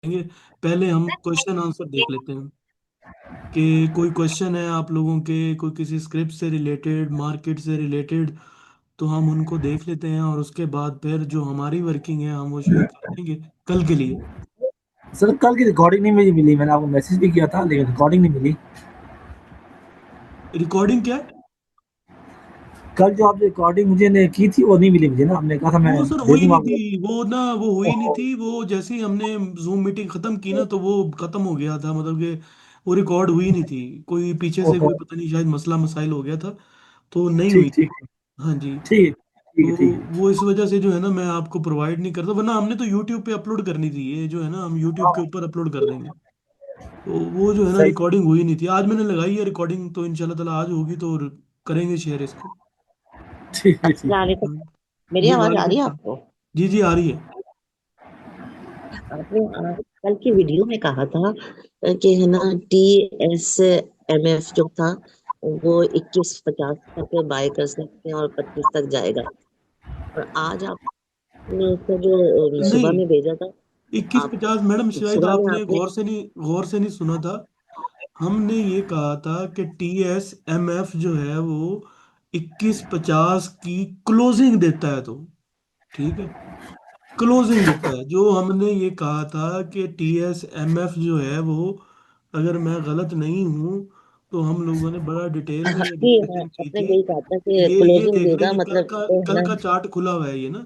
करेंगे। पहले हम क्वेश्चन आंसर देख लेते हैं कि कोई क्वेश्चन है आप लोगों के, कोई किसी स्क्रिप्ट से रिलेटेड, मार्केट से रिलेटेड, तो हम उनको देख लेते हैं और उसके बाद फिर जो हमारी वर्किंग है हम वो शेयर कर देंगे कल के लिए। सर कल की रिकॉर्डिंग नहीं मुझे मिली। मैंने आपको मैसेज भी किया था लेकिन रिकॉर्डिंग नहीं मिली। रिकॉर्डिंग क्या? कल जो आपने रिकॉर्डिंग मुझे ने की थी वो नहीं मिली मुझे ना। आपने कहा था मैं वो सर दे हुई दूंगा नहीं आपको। थी, वो ना वो हुई नहीं ओहो। थी। वो जैसे ही हमने जूम मीटिंग खत्म की ना तो वो खत्म हो गया था, मतलब कि वो रिकॉर्ड हुई नहीं थी। कोई पीछे से ओहो। कोई पता नहीं, शायद मसला मसाइल हो गया था तो नहीं ठीक हुई थी। ठीक ठीक। हाँ जी। ठीक तो ठीक ठीक है। वो इस वजह से जो है ना मैं आपको प्रोवाइड नहीं करता, वरना हमने तो यूट्यूब पे अपलोड करनी थी, ये जो है ना हम यूट्यूब के हाँ, ऊपर अपलोड कर देंगे। तो वो जो है ना सही। रिकॉर्डिंग हुई नहीं थी। आज मैंने लगाई है रिकॉर्डिंग, तो इंशाल्लाह ताला आज होगी तो करेंगे शेयर इसको। ठीक है ठीक अस्सलाम है। वालेकुम। हाँ। मेरी जी आवाज आ वालेकुम रही है सलाम। आपको? जी जी आ रही है। आपने कल की वीडियो में कहा था कि है ना TSMF जो था वो 2150 तक बाय कर सकते हैं और 25 तक जाएगा। और आज आपने उसका जो सुबह नहीं, में भेजा था। आप 2150 मैडम, शायद सुबह में आपने आपने गौर से नहीं सुना था। हमने ये कहा था कि TSMF जो है वो 2150 की क्लोजिंग देता है, तो ठीक है, क्लोजिंग देता है। जो हमने ये कहा था कि TSMF जो है वो, अगर मैं गलत नहीं हूँ तो हम लोगों ने बड़ा डिटेल में ये जी हाँ, डिस्कशन की आपने थी। यही कहा था कि ये क्लोजिंग देख लें, देगा, ये कल मतलब का है कल ना। का चार्ट खुला हुआ है ये ना,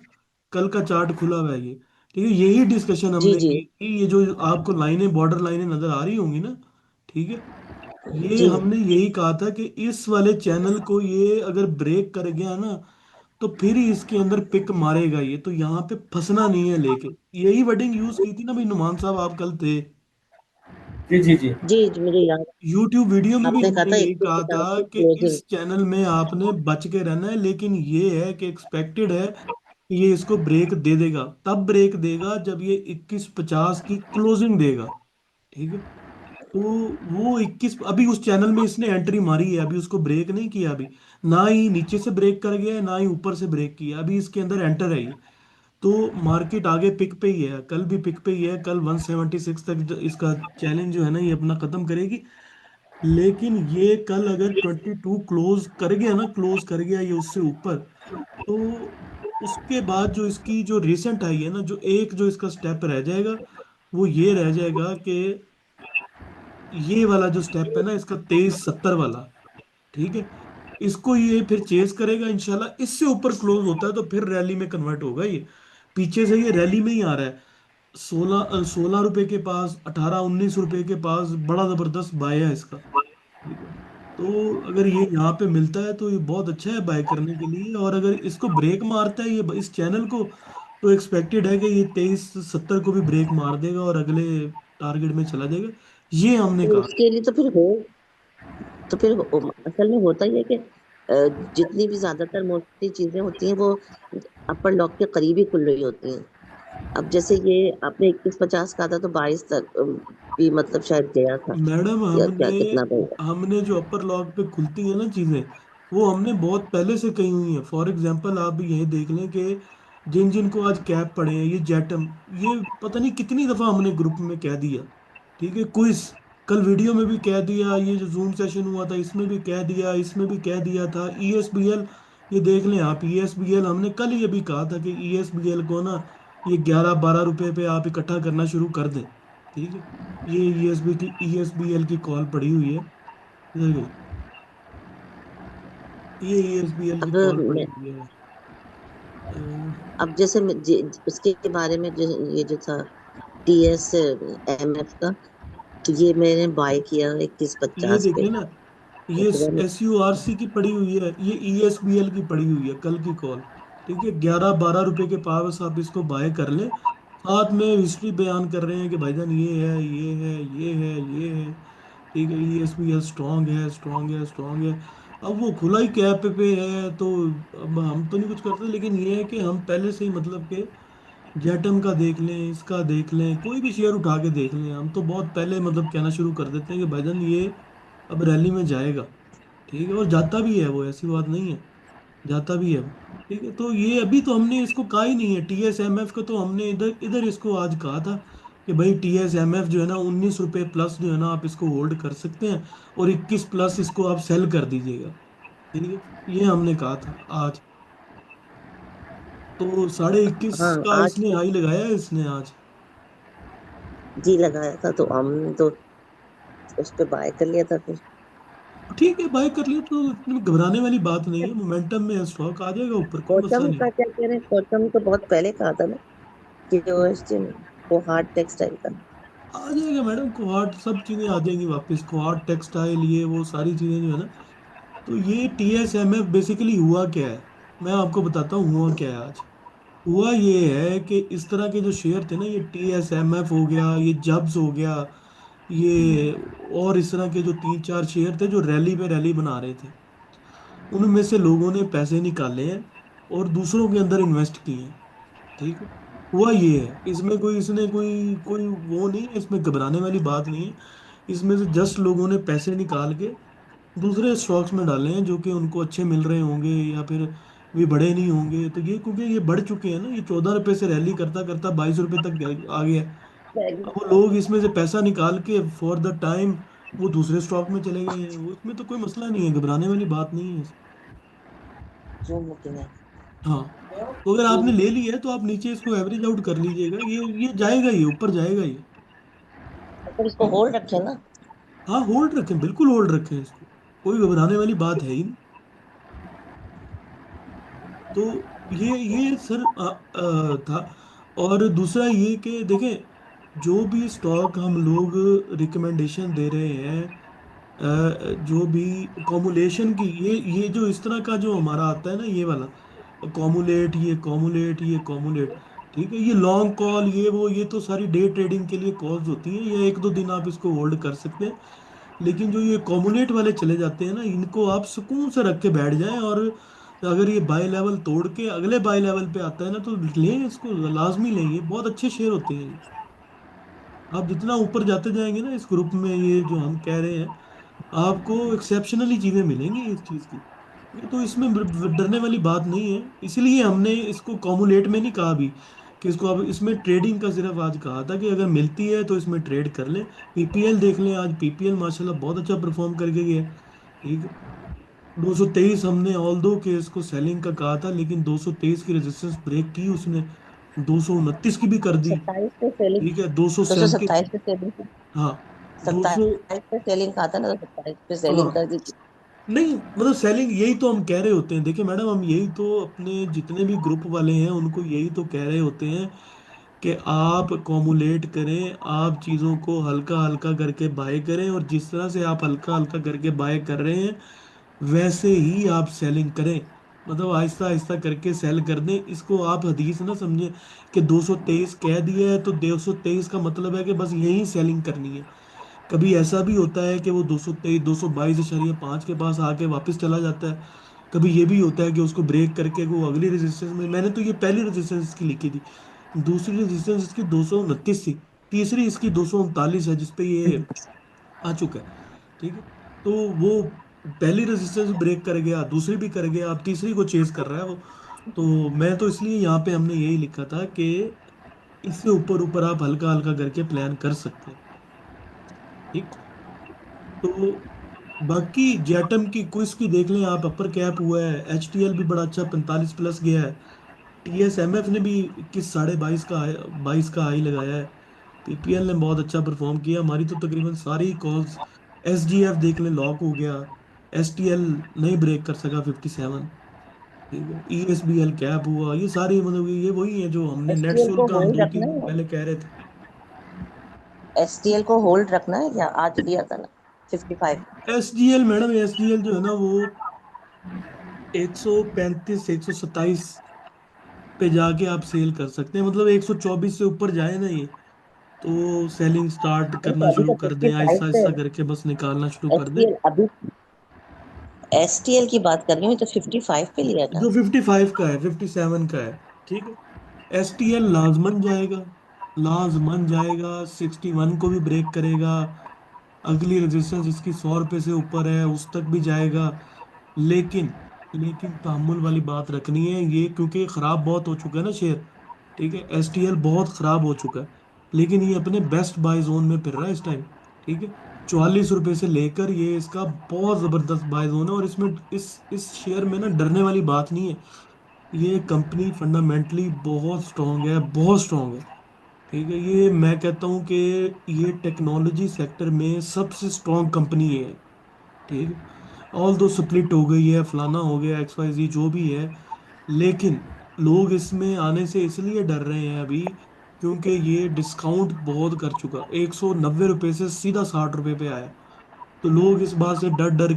कल का चार्ट खुला हुआ है ये। ठीक है, यही डिस्कशन जी हमने जी की कि ये जो आपको लाइनें, बॉर्डर लाइनें नजर आ रही होंगी ना, ठीक है, ये जी हमने यही कहा था कि इस वाले चैनल को ये अगर ब्रेक कर गया ना तो फिर ही इसके अंदर पिक मारेगा ये, तो यहाँ पे फंसना नहीं है लेके। यही वर्डिंग यूज की थी ना भाई नुमान साहब, आप कल थे। जी जी जी। जी, मुझे याद। यूट्यूब वीडियो में भी आपने कहा हमने था यही कहा 2150 था की कि क्लोजिंग। इस चैनल में आपने बच के रहना है, लेकिन ये है कि एक्सपेक्टेड है कि ये इसको ब्रेक दे देगा। तब ब्रेक देगा जब ये 2150 की क्लोजिंग देगा। ठीक है, तो वो 21 अभी उस चैनल में इसने एंट्री मारी है, अभी उसको ब्रेक नहीं किया अभी। ना ही नीचे से ब्रेक कर गया है, ना ही ऊपर से ब्रेक किया, अभी इसके अंदर एंटर है ये। तो मार्केट आगे पिक पे ही है, कल भी पिक पे ही है। कल 176 तक इसका चैलेंज जो है ना ये अपना खत्म करेगी। लेकिन ये कल अगर 22 क्लोज कर गया ना, क्लोज कर गया ये उससे ऊपर, तो उसके बाद जो इसकी जो रिसेंट आई है ना, जो एक जो इसका स्टेप रह जाएगा वो ये रह जाएगा कि ये वाला जो स्टेप है ना इसका 2370 वाला, ठीक है, इसको ये फिर चेस करेगा इंशाल्लाह। इससे ऊपर क्लोज होता है तो फिर रैली में कन्वर्ट होगा ये। पीछे से ये रैली में ही आ रहा है। 16 रुपए के पास, 18-19 रुपए के पास बड़ा जबरदस्त बाय है इसका। ठीक है, तो अगर ये यहाँ पे मिलता है तो ये बहुत अच्छा है बाय करने के लिए। और अगर इसको ब्रेक मारता है ये इस चैनल को, तो एक्सपेक्टेड है कि ये 2370 को भी ब्रेक मार देगा और अगले टारगेट में चला जाएगा। ये हमने तो कहा। उसके लिए तो फिर असल में होता ही है कि जितनी भी ज्यादातर मोस्टली चीजें होती हैं वो अपर लॉक के करीब ही खुल रही होती हैं। अब जैसे ये आपने 2150 कहा था तो 22 तक भी मतलब शायद गया था, मैडम या हमने क्या कितना गया। हमने जो अपर लॉक पे खुलती है ना चीजें, वो हमने बहुत पहले से कही हुई हैं। फॉर एग्जांपल आप भी यही देख लें कि जिन जिन को आज कैप पड़े हैं, ये जेटम, ये पता नहीं कितनी दफा हमने ग्रुप में कह दिया। ठीक है, क्विज, कल वीडियो में भी कह दिया, ये जो जूम सेशन हुआ था इसमें भी कह दिया, इसमें भी कह दिया था। ESBL, ये देख लें आप, ESBL हमने कल ही ये भी कहा था कि ESBL को ना ये 11-12 रुपए पे आप इकट्ठा करना शुरू कर दें। ठीक है, ये ESBL की कॉल पड़ी हुई है, इधर गई, ये ESBL की अब कॉल पड़ी मैं हुई है। अ, अब जैसे उसके बारे में जो ये जो था TSMF का, तो ये मैंने बाय किया 2150 ये पे। देखें ना, तो ये सुबह में SURC की पड़ी हुई है, ये ESBL की पड़ी हुई है कल की कॉल। ठीक है, 11-12 रुपए के पास आप इसको बाय कर लें। साथ में हिस्ट्री बयान कर रहे हैं कि भाईजान ये है, ये है, ये है, ये है। ठीक है, ESBL स्ट्रांग है, स्ट्रांग है, स्ट्रांग है। अब वो खुला ही कैप पे है तो अब हम तो नहीं कुछ करते, लेकिन ये है कि हम पहले से ही मतलब के जेटम का देख लें, इसका देख लें, कोई भी शेयर उठा के देख लें, हम तो बहुत पहले मतलब कहना शुरू कर देते हैं कि भाईजान ये अब रैली में जाएगा। ठीक है, और जाता भी है वो, ऐसी बात नहीं है, जाता भी है वो। ठीक है, तो ये अभी तो हमने इसको कहा ही नहीं है, TSMF को तो हमने इधर इधर इसको आज कहा था। कि भाई TSMF जो है ना 19 रुपये प्लस जो है ना आप इसको होल्ड कर सकते हैं, और 21 प्लस इसको आप सेल कर दीजिएगा। ठीक है, ये हमने कहा था आज। तो 21.5 हाँ का आज इसने तो हाई लगाया है इसने आज। जी लगाया था, तो हमने तो उस पे बाय कर लिया था फिर। ठीक है, बाय कर लिया तो इतनी घबराने वाली बात नहीं है, मोमेंटम में स्टॉक आ जाएगा ऊपर, कोई मसला कोचम नहीं का है। क्या कह रहे हैं? कोचम तो बहुत पहले कहा था ना कि OSG में, वो हार्ड टेक्सटाइल का। आ जाएगा मैडम, कोहार्ट सब चीजें आ जाएंगी वापस, कोहार्ट टेक्सटाइल ये वो सारी चीजें जो है ना। तो ये TSMF बेसिकली हुआ क्या है, मैं आपको बताता हूँ हुआ क्या है आज। हुआ ये है कि इस तरह के जो शेयर थे ना, ये TSMF हो गया, ये जब्स हो गया, ये और इस तरह के जो तीन चार शेयर थे जो रैली पे रैली बना रहे थे, उनमें से लोगों ने पैसे निकाले हैं और दूसरों के अंदर इन्वेस्ट किए हैं। ठीक है, हुआ ये है, इसमें कोई इसने कोई कोई वो नहीं है, इसमें घबराने वाली बात नहीं है। इसमें से जस्ट लोगों ने पैसे निकाल के दूसरे स्टॉक्स में डाले हैं जो कि उनको अच्छे मिल रहे होंगे, या फिर भी बढ़े नहीं होंगे। तो ये क्योंकि ये बढ़ चुके हैं ना, ये 14 रुपए से रैली करता करता 22 रुपए तक आ गया। अब वो लोग इसमें से पैसा निकाल के फॉर द टाइम वो दूसरे स्टॉक में चले गए हैं, उसमें तो कोई मसला नहीं है, घबराने वाली बात नहीं है। जूम बुकिंग है। हाँ, तो अगर आपने ले लिया है तो आप नीचे इसको एवरेज आउट कर लीजिएगा, ये जाएगा, ये ऊपर जाएगा ये। तो इसको होल्ड रखे ना। हाँ, होल्ड रखें, बिल्कुल होल्ड रखें इसको, कोई घबराने वाली बात है ही नहीं। तो ये सर था। और दूसरा ये कि देखें, जो भी स्टॉक हम लोग रिकमेंडेशन दे रहे हैं, जो भी कॉमुलेशन की, ये जो इस तरह का जो हमारा आता है ना, ये वाला कॉमुलेट, ये कॉमुलेट, ये कॉमुलेट, ठीक है, ये लॉन्ग कॉल, ये वो, ये तो सारी डे ट्रेडिंग के लिए कॉल्स होती हैं, ये एक दो दिन आप इसको होल्ड कर सकते हैं। लेकिन जो ये कॉमुलेट वाले चले जाते हैं ना, इनको आप सुकून से रख के बैठ जाएं, और अगर ये बाय लेवल तोड़ के अगले बाय लेवल पे आता है ना, तो लें इसको, लाजमी लें, ये बहुत अच्छे शेयर होते हैं। आप जितना ऊपर जाते जाएंगे ना इस ग्रुप में, ये जो हम कह रहे हैं, आपको एक्सेप्शनली चीजें मिलेंगी इस चीज की। ये तो इसमें डरने वाली बात नहीं है, इसलिए हमने इसको कॉमुलेट में नहीं कहा अभी कि इसको, अब इसमें ट्रेडिंग का सिर्फ आज कहा था कि अगर मिलती है तो इसमें ट्रेड कर लें। PPL देख लें, आज PPL माशाल्लाह बहुत अच्छा परफॉर्म करके गया। ठीक है, 223 हमने ऑल दो के इसको सेलिंग का कहा था, लेकिन 223 की रेजिस्टेंस ब्रेक की उसने, 229 की भी कर दी। 27 पे सेलिंग, ठीक है, 237, 227 पे सेलिंग, हाँ, 27 200, पे सेलिंग कहा था ना, तो 27 पे सेलिंग हाँ, कर दी थी। नहीं मतलब सेलिंग, यही तो हम कह रहे होते हैं, देखिए मैडम, हम यही तो अपने जितने भी ग्रुप वाले हैं उनको यही तो कह रहे होते हैं कि आप कॉमुलेट करें, आप चीज़ों को हल्का हल्का करके बाय करें, और जिस तरह से आप हल्का हल्का करके बाय कर रहे हैं वैसे ही आप सेलिंग करें। मतलब आहिस्ता आहिस्ता करके सेल कर दें इसको, आप हदीस ना समझें कि 223 कह दिया है तो 223 का मतलब है कि बस यही सेलिंग करनी है। कभी ऐसा भी होता है कि वो 223 222.5 के पास आके वापस चला जाता है। कभी ये भी होता है कि उसको ब्रेक करके वो अगली रेजिस्टेंस में, मैंने तो ये पहली रेजिस्टेंस इसकी लिखी थी, दूसरी रेजिस्टेंस इसकी 229 थी, तीसरी इसकी 239 है जिसपे ये आ चुका है। ठीक है, तो वो पहली रेजिस्टेंस ब्रेक कर गया, दूसरी भी कर गया, अब तीसरी को चेज कर रहा है वो। तो मैं तो इसलिए यहाँ पे हमने यही लिखा था कि इससे ऊपर ऊपर आप हल्का हल्का करके प्लान कर सकते हैं। ठीक, तो बाकी जेटम की क्विज की देख लें आप, अपर कैप हुआ है, HTL भी बड़ा अच्छा 45 प्लस गया है, TSMF ने भी 21 22.5 का 22 का हाई लगाया है, PPL ने बहुत अच्छा परफॉर्म किया, हमारी तो तकरीबन सारी कॉल्स, SGF देख लें लॉक हो गया, STL नहीं ब्रेक कर सका 57। ठीक है, ESBL कैप हुआ, ये सारी मतलब ये वही है जो हमने STL नेटसुल को का हम होल्ड दो रखना तीन दिन है, पहले कह रहे थे। STL को होल्ड रखना है, या आज लिया था ना 55। SGL मैडम, SGL जो है ना वो 135 127 पे जाके आप सेल कर सकते हैं, मतलब 124 से ऊपर जाए ना ये, तो सेलिंग स्टार्ट नहीं तो करना अभी शुरू तो कर दें, 55 आहिस्ता पे आहिस्ता है। करके बस निकालना शुरू कर दें। STL अभी, STL की बात कर रही हूँ, तो 55 पे लिया था। जो 55 का है, 57 का है। ठीक है, STL लाजमन जाएगा, लाजमन जाएगा, 61 को भी ब्रेक करेगा, अगली रेजिस्टेंस इसकी 100 रुपये से ऊपर है उस तक भी जाएगा। लेकिन लेकिन तहम्मुल वाली बात रखनी है ये, क्योंकि खराब बहुत हो चुका है ना शेयर। ठीक है, STL बहुत खराब हो चुका है, लेकिन ये अपने बेस्ट बाय जोन में फिर रहा है इस टाइम। ठीक है, 44 रुपए से लेकर ये इसका बहुत जबरदस्त बाय जोन है, और इसमें इस शेयर में ना डरने वाली बात नहीं है। ये कंपनी फंडामेंटली बहुत स्ट्रांग है, बहुत स्ट्रांग है। ठीक है, ये मैं कहता हूँ कि ये टेक्नोलॉजी सेक्टर में सबसे स्ट्रांग कंपनी है। ठीक है, ऑल दो स्प्लिट हो गई है, फलाना हो गया, एक्स वाई जी जो भी है, लेकिन लोग इसमें आने से इसलिए डर रहे हैं अभी क्योंकि ये डिस्काउंट बहुत कर चुका, 190 रुपये से सीधा 60 रुपये पे आया। तो लोग इस बात से डर डर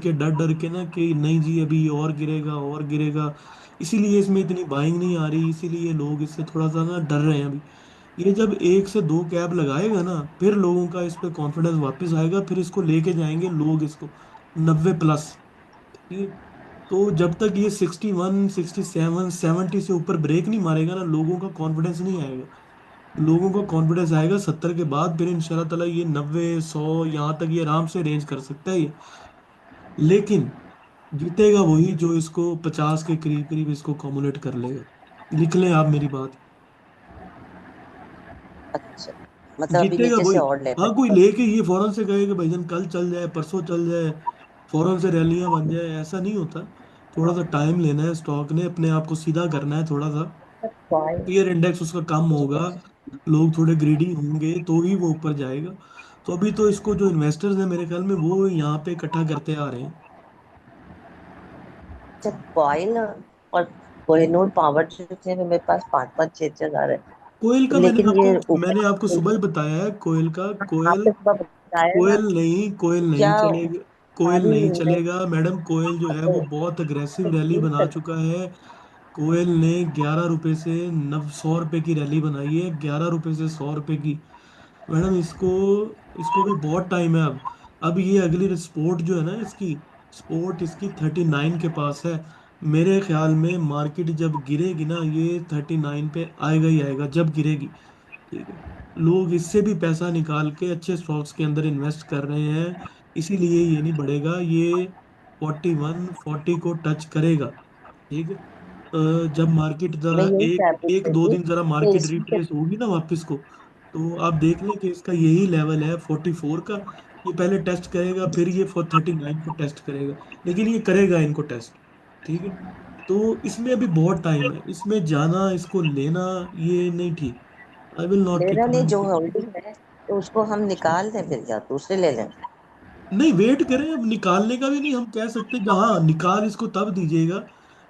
के ना कि नहीं जी अभी ये और गिरेगा और गिरेगा, इसीलिए इसमें इतनी बाइंग नहीं आ रही, इसीलिए लोग इससे थोड़ा सा ना डर रहे हैं अभी। ये जब एक से दो कैब लगाएगा ना, फिर लोगों का इस पे कॉन्फिडेंस वापस आएगा, फिर इसको लेके जाएंगे लोग इसको 90 प्लस। ठीक है, तो जब तक ये 61 67 70 से ऊपर ब्रेक नहीं मारेगा ना, लोगों का कॉन्फिडेंस नहीं आएगा। लोगों का कॉन्फिडेंस आएगा 70 के बाद, फिर इंशाल्लाह ताला ये 90 100 यहाँ तक ये आराम से रेंज कर सकता है ये। लेकिन जीतेगा वही जो इसको 50 के करीब करीब इसको कॉमुलेट कर लेगा। लिख लें आप मेरी बात। अच्छा, मतलब अभी जीतेगा नीचे से वही। और लेना हाँ, कोई है। लेके ये फौरन से कहे कि भाईजान कल चल जाए परसों चल जाए, फौरन से रैलियां बन जाए, ऐसा नहीं होता। थोड़ा सा टाइम लेना है, स्टॉक ने अपने आप को सीधा करना है थोड़ा सा। कॉइन। पीयर इंडेक्स उसका कम होगा, लोग थोड़े ग्रीडी होंगे तो ही वो ऊपर जाएगा। तो अभी तो इसको जो इन्वेस्टर्स हैं मेरे ख्याल में वो यहाँ पे इकट्ठा करते आ रहे हैं। अच्छा, कॉइन और कोहिनूर पावर ट्रिप में मेरे पास 5 5 6 6 हजार है। कोयल का मैंने लेकिन आपको ये मैंने ऊपर आपको सुबह ही बताया है, कोयल का। कोयल आपने सुबह बताया ना, कोयल नहीं क्या चलेगा। कोयल सारी नहीं इन्वेस्ट चलेगा मैडम, कोयल जो है वो बहुत अग्रेसिव रैली तीन बना तक। चुका है। कोयल ने 11 रुपए से 900 रुपए की रैली बनाई है, 11 रुपए से 100 रुपए की। मैडम इसको इसको भी बहुत टाइम है अब ये अगली स्पोर्ट जो है ना इसकी, स्पोर्ट इसकी 39 के पास है। मेरे ख्याल में मार्केट जब गिरेगी ना, ये 39 पे आएगा ही आएगा जब गिरेगी। ठीक है, लोग इससे भी पैसा निकाल के अच्छे स्टॉक्स के अंदर इन्वेस्ट कर रहे हैं, इसीलिए ये नहीं बढ़ेगा, ये 41 40 को टच करेगा। ठीक है, जब मार्केट मैं जरा यही एक क्या पूछ एक रही दो थी दिन जरा कि मार्केट इसमें क्या। रिट्रेस होगी ना वापस को, तो आप देख लें कि इसका यही लेवल है 44 का। ये पहले टेस्ट करेगा, फिर ये 439 को टेस्ट करेगा, लेकिन ये करेगा इनको टेस्ट। ठीक है, तो इसमें अभी बहुत टाइम है, इसमें जाना इसको लेना ये नहीं ठीक। आई विल नॉट मेरा नहीं, जो रिकमेंड। होल्डिंग है तो उसको हम निकाल दें फिर, या दूसरे ले लें। नहीं, वेट करें, अब निकालने का भी नहीं हम कह सकते कि हाँ निकाल इसको तब दीजिएगा।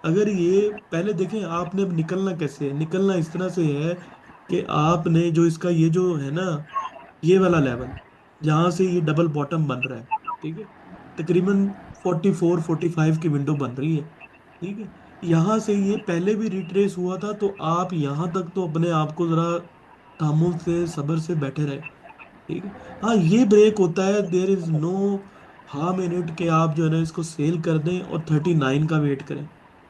अगर ये पहले देखें आपने, अब निकलना कैसे है, निकलना इस तरह से है कि आपने जो इसका ये जो है ना, ये वाला लेवल जहां से ये डबल बॉटम बन रहा है, ठीक है, तकरीबन 44 45 की विंडो बन रही है। ठीक है, यहाँ से ये पहले भी रिट्रेस हुआ था, तो आप यहाँ तक तो अपने आप को जरा तामुल से सब्र से बैठे रहे। ठीक है, हाँ ये ब्रेक होता है, there is no harm in it कि आप जो है ना इसको सेल कर दें और 39 का वेट करें।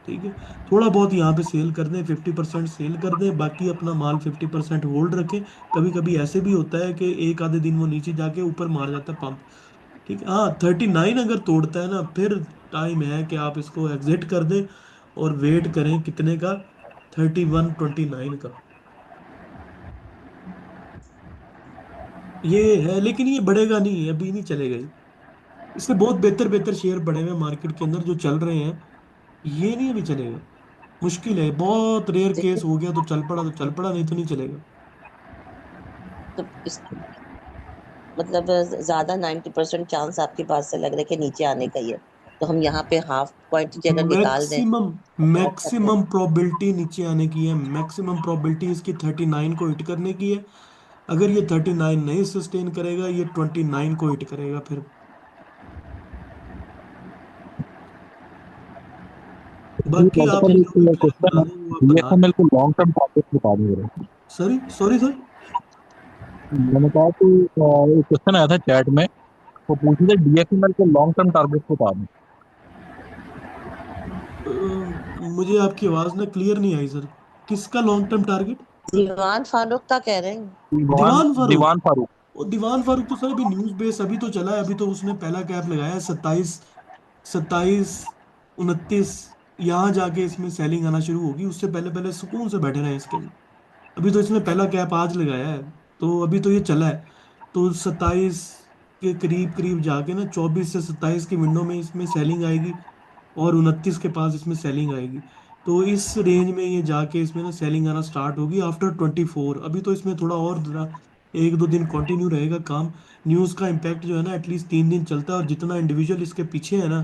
ठीक है, थोड़ा बहुत यहाँ पे सेल कर दें, 50% सेल कर दें, बाकी अपना माल 50% होल्ड रखें। कभी कभी ऐसे भी होता है कि एक आधे दिन वो नीचे जाके ऊपर मार जाता है पंप। ठीक है, हाँ 39 अगर तोड़ता है ना, फिर टाइम है कि आप इसको एग्जिट कर दें और वेट करें कितने का, 31 29 का। ये है, लेकिन ये बढ़ेगा नहीं, अभी नहीं चलेगा ये। इससे बहुत बेहतर बेहतर शेयर बढ़े हुए मार्केट के अंदर जो चल रहे हैं, ये नहीं अभी चलेगा। मुश्किल है, बहुत रेयर केस देखिए, हो गया तो चल पड़ा, तो चल पड़ा, नहीं तो नहीं चलेगा। तो इस मतलब ज्यादा 90% चांस आपके पास से लग रहा है कि नीचे आने का ही है, तो हम यहाँ पे हाफ पॉइंट की अगर निकाल दें मैक्सिमम तो क्या करते हैं। मैक्सिमम प्रोबेबिलिटी नीचे आने की है, मैक्सिमम प्रोबेबिलिटी इसकी 39 को हिट करने की है। अगर ये 39 नहीं सस्टेन करेगा, ये 29 को हिट करेगा फिर। बाकी डॉक्टर आप साहब जो भी एक प्लान क्वेश्चन बना है, दें वो आप बना बीएसएनएल दें। को लॉन्ग टर्म टारगेट बता दीजिए। Sorry sorry sir. मैंने कहा कि एक क्वेश्चन आया था चैट में, वो पूछ रहे थे बीएसएनएल के लॉन्ग टर्म टारगेट बता दें। मुझे आपकी आवाज ना क्लियर नहीं आई सर। किसका लॉन्ग टर्म टारगेट? दीवान फारूक का कह रहे हैं। दीवान दीवान फारूक। दीवान फारूक। वो दीवान फारूक तो सर अभी न्यूज बेस अभी तो चला है, अभी तो उसने पहला कैप लगाया है 27 27 29, यहाँ जाके इसमें सेलिंग आना शुरू होगी, उससे पहले पहले सुकून से बैठे रहे इसके अंदर। अभी तो इसने पहला कैप आज लगाया है। तो अभी तो ये चला है, तो 27 के करीब करीब जाके ना 24 से 27 की विंडो में इसमें सेलिंग आएगी, और 29 के पास इसमें सेलिंग आएगी। तो इस रेंज में ये जाके इसमें ना सेलिंग आना स्टार्ट होगी आफ्टर 24। अभी तो इसमें थोड़ा और जरा 1-2 दिन कंटिन्यू रहेगा काम। न्यूज़ का इम्पैक्ट जो है ना एटलीस्ट 3 दिन चलता है, और जितना इंडिविजुअल इसके पीछे है ना,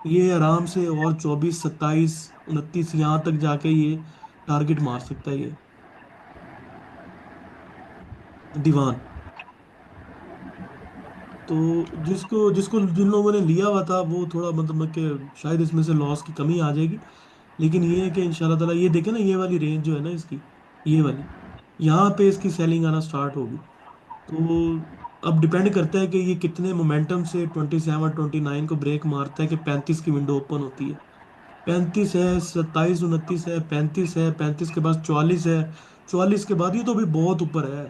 ये आराम से और 24, 27, 29 यहाँ तक जाके ये टारगेट मार सकता है ये दीवान। तो जिसको जिसको जिन लोगों ने लिया हुआ था वो थोड़ा मतलब कि शायद इसमें से लॉस की कमी आ जाएगी। लेकिन ये है कि इंशाल्लाह ताला ये देखे ना, ये वाली रेंज जो है ना इसकी, ये वाली, यहाँ पे इसकी सेलिंग आना स्टार्ट होगी। तो अब डिपेंड करता है कि ये कितने मोमेंटम से 27 29 को ब्रेक मारता है कि 35 की विंडो ओपन होती है। 35 है, 27 29 है, 35 के बाद 44 है। 44 के बाद ये तो अभी बहुत ऊपर है।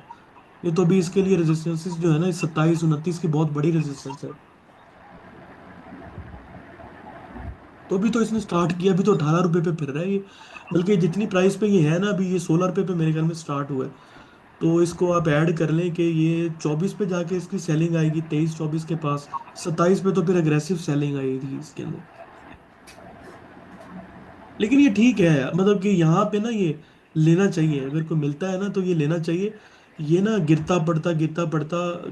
ये तो अभी इसके लिए रेजिस्टेंसेस जो है ना, 27 29 की बहुत बड़ी रेजिस्टेंस है। तो अभी तो इसने स्टार्ट किया, अभी तो 18 रुपये पे फिर रहा है ये। बल्कि जितनी प्राइस पे ये है ना, अभी ये 16 रुपये पे मेरे ख्याल में स्टार्ट हुआ है। तो इसको आप ऐड कर लें कि ये 24 पे जाके इसकी सेलिंग आएगी, 23 24 के पास। 27 पे तो फिर अग्रेसिव सेलिंग आएगी इसके अंदर। लेकिन ये ठीक है, मतलब कि यहाँ पे ना ये लेना चाहिए, अगर कोई मिलता है ना तो ये लेना चाहिए। ये ना गिरता पड़ता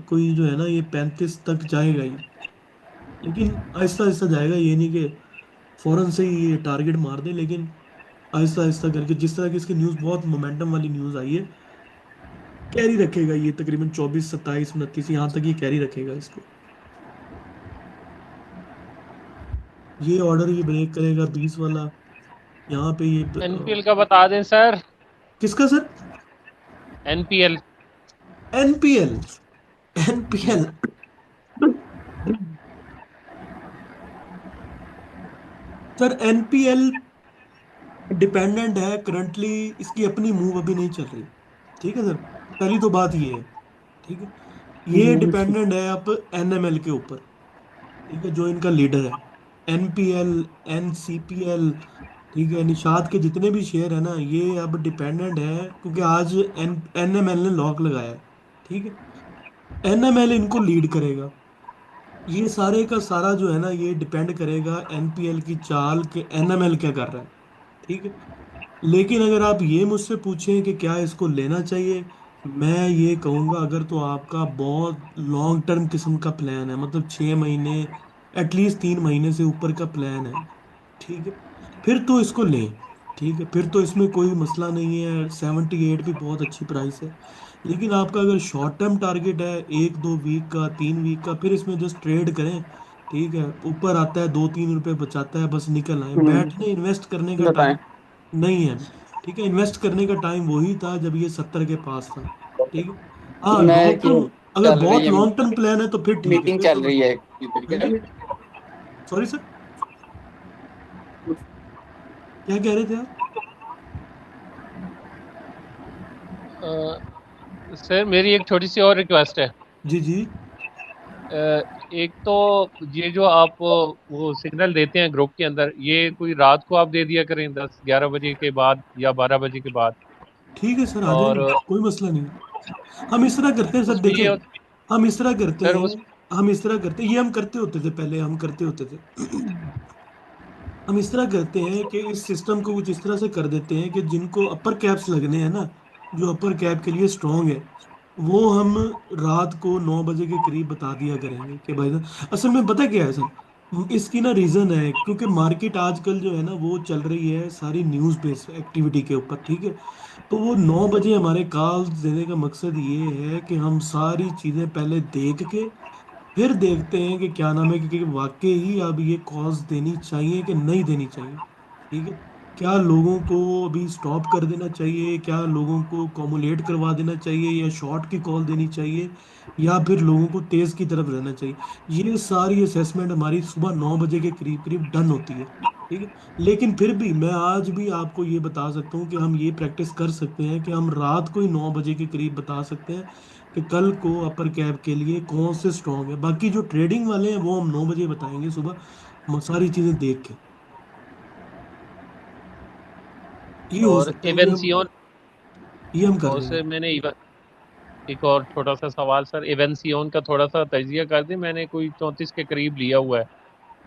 कोई जो है ना, ये 35 तक जाएगा ही। लेकिन आहिस्ता आहिस्ता जाएगा, ये नहीं कि फौरन से ही ये टारगेट मार दे। लेकिन आहिस्ता आहिस्ता करके, जिस तरह की इसकी न्यूज़, बहुत मोमेंटम वाली न्यूज़ आई है, कैरी रखेगा ये तकरीबन 24 27 29 यहाँ तक ये कैरी रखेगा इसको। ये ऑर्डर ये ब्रेक करेगा 20 वाला, यहाँ पे ये एनपीएल का बता दें सर। किसका sir? NPL. NPL. NPL sir, NPL dependent है करंटली, इसकी अपनी मूव अभी नहीं चल रही। ठीक है सर, पहली तो बात ये है। ठीक है, ये डिपेंडेंट है अब एनएमएल के ऊपर। ठीक है, जो इनका लीडर है, एनपीएल, एनसीपीएल। ठीक है, निषाद के जितने भी शेयर है ना, ये अब डिपेंडेंट है, क्योंकि आज एनएमएल ने लॉक लगाया है। ठीक है, एनएमएल इनको लीड करेगा। ये सारे का सारा जो है ना, ये डिपेंड करेगा एनपीएल की चाल के एनएमएल क्या कर रहा है। ठीक है, लेकिन अगर आप ये मुझसे पूछें कि क्या इसको लेना चाहिए, मैं ये कहूँगा, अगर तो आपका बहुत लॉन्ग टर्म किस्म का प्लान है, मतलब 6 महीने, एटलीस्ट 3 महीने से ऊपर का प्लान है, ठीक है, फिर तो इसको लें। ठीक है, फिर तो इसमें कोई मसला नहीं है, 78 भी बहुत अच्छी प्राइस है। लेकिन आपका अगर शॉर्ट टर्म टारगेट है 1 2 वीक का, 3 वीक का, फिर इसमें जस्ट ट्रेड करें। ठीक है, ऊपर आता है 2 3 रुपए बचाता है, बस निकल आए। बैठने इन्वेस्ट करने का बताएं। टाइम नहीं है अभी। ठीक है, इन्वेस्ट करने का टाइम वही था जब ये 70 के पास था। ठीक है, हाँ मैं लॉन्ग क्यों टर्म, अगर चल रही बहुत है, लॉन्ग टर्म प्लान है तो फिर ठीक है, मीटिंग फिर तो चल मैं। रही है हाँ जी, सॉरी सर, क्या कह रहे थे आप? सर मेरी एक छोटी सी और रिक्वेस्ट है। जी जी। एक तो ये जो आप वो सिग्नल देते हैं ग्रुप के अंदर, ये कोई रात को आप दे दिया करें 10 11 बजे के बाद या 12 बजे के बाद। ठीक है सर, आ और जाएंगे, कोई मसला नहीं। हम इस तरह करते हैं सर, उसमें देखें, ये हम इस तरह करते सर हैं, उस हम इस तरह करते हैं, ये हम करते होते थे पहले, हम करते होते थे। हम इस तरह करते हैं कि इस सिस्टम को कुछ इस तरह से कर देते हैं कि जिनको अपर कैप्स लगने हैं ना, जो अपर कैप के लिए स्ट्रांग है, वो हम रात को 9 बजे के करीब बता दिया करेंगे कि भाई साहब, असल में पता क्या है सर, इसकी ना रीजन है, क्योंकि मार्केट आजकल जो है ना वो चल रही है सारी न्यूज़ बेस्ड एक्टिविटी के ऊपर। ठीक है, तो वो 9 बजे हमारे कॉल देने का मकसद ये है कि हम सारी चीज़ें पहले देख के फिर देखते हैं कि क्या नाम है, कि वाकई ही अब ये कॉज देनी चाहिए कि नहीं देनी चाहिए। ठीक है, क्या लोगों को अभी स्टॉप कर देना चाहिए, क्या लोगों को कॉमुलेट करवा देना चाहिए, या शॉर्ट की कॉल देनी चाहिए, या फिर लोगों को तेज की तरफ रहना चाहिए। ये सारी असेसमेंट हमारी सुबह 9 बजे के करीब करीब डन होती है। ठीक है, लेकिन फिर भी मैं आज भी आपको ये बता सकता हूँ कि हम ये प्रैक्टिस कर सकते हैं कि हम रात को ही 9 बजे के करीब बता सकते हैं कि कल को अपर कैब के लिए कौन से स्ट्रॉन्ग है। बाकी जो ट्रेडिंग वाले हैं वो हम 9 बजे बताएंगे सुबह, सारी चीजें देख के। ये हो और सकता है, इवेंसियोन। ये हम कर और देंगे। सर मैंने एक और छोटा सा सवाल सर, एवेंसियोन का थोड़ा सा तजिया कर दें, मैंने कोई 34 के करीब लिया हुआ है,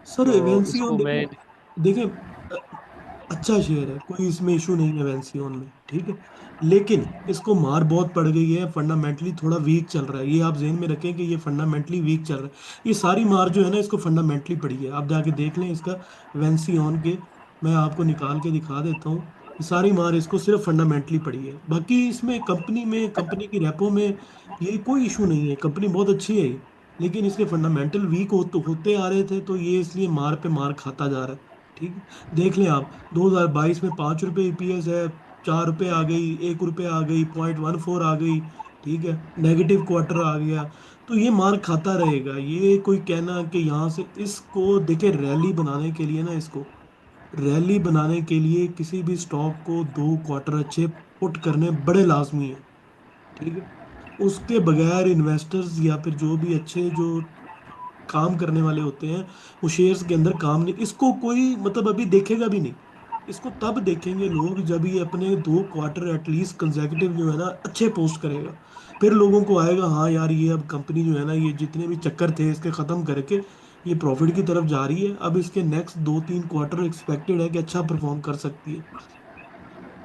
सर तो एवेंसियोन इसको देखो, मैं। देखिए अच्छा शेयर है, कोई इसमें इशू नहीं है वेंसियोन में, ठीक है। लेकिन इसको मार बहुत पड़ गई है, फंडामेंटली थोड़ा वीक चल रहा है, ये आप जेहन में रखें कि ये फंडामेंटली वीक चल रहा है। ये सारी मार जो है ना इसको फंडामेंटली पड़ी है, आप जाके देख लें इसका वेंसियोन के, मैं आपको निकाल के दिखा देता हूँ। ये सारी मार इसको सिर्फ फंडामेंटली पड़ी है, बाकी इसमें कंपनी में, कंपनी की रेपो में ये कोई इशू नहीं है, कंपनी बहुत अच्छी है ये। लेकिन इसके फंडामेंटल वीक होते आ रहे थे, तो ये इसलिए मार पे मार खाता जा रहा है, ठीक है। देख लें आप, 2022 में 5 रुपए ईपीएस है, 4 रुपए आ गई, 1 रुपए आ गई, 0.14 आ गई, ठीक है। नेगेटिव क्वार्टर आ गया, तो ये मार खाता रहेगा। ये कोई कहना कि यहाँ से इसको देखे, रैली बनाने के लिए ना, इसको रैली बनाने के लिए किसी भी स्टॉक को 2 क्वार्टर अच्छे पुट करने बड़े लाजमी है, ठीक है। उसके बगैर इन्वेस्टर्स या फिर जो भी अच्छे जो काम करने वाले होते हैं, वो शेयर्स के अंदर काम नहीं, इसको कोई मतलब अभी देखेगा भी नहीं। इसको तब देखेंगे लोग जब ये अपने 2 क्वार्टर एटलीस्ट कंसेक्यूटिव जो है ना अच्छे पोस्ट करेगा, फिर लोगों को आएगा हाँ यार ये अब कंपनी जो है ना, ये जितने भी चक्कर थे इसके ख़त्म करके ये प्रॉफिट की तरफ जा रही है, अब इसके नेक्स्ट 2-3 क्वार्टर एक्सपेक्टेड है कि अच्छा परफॉर्म कर सकती है,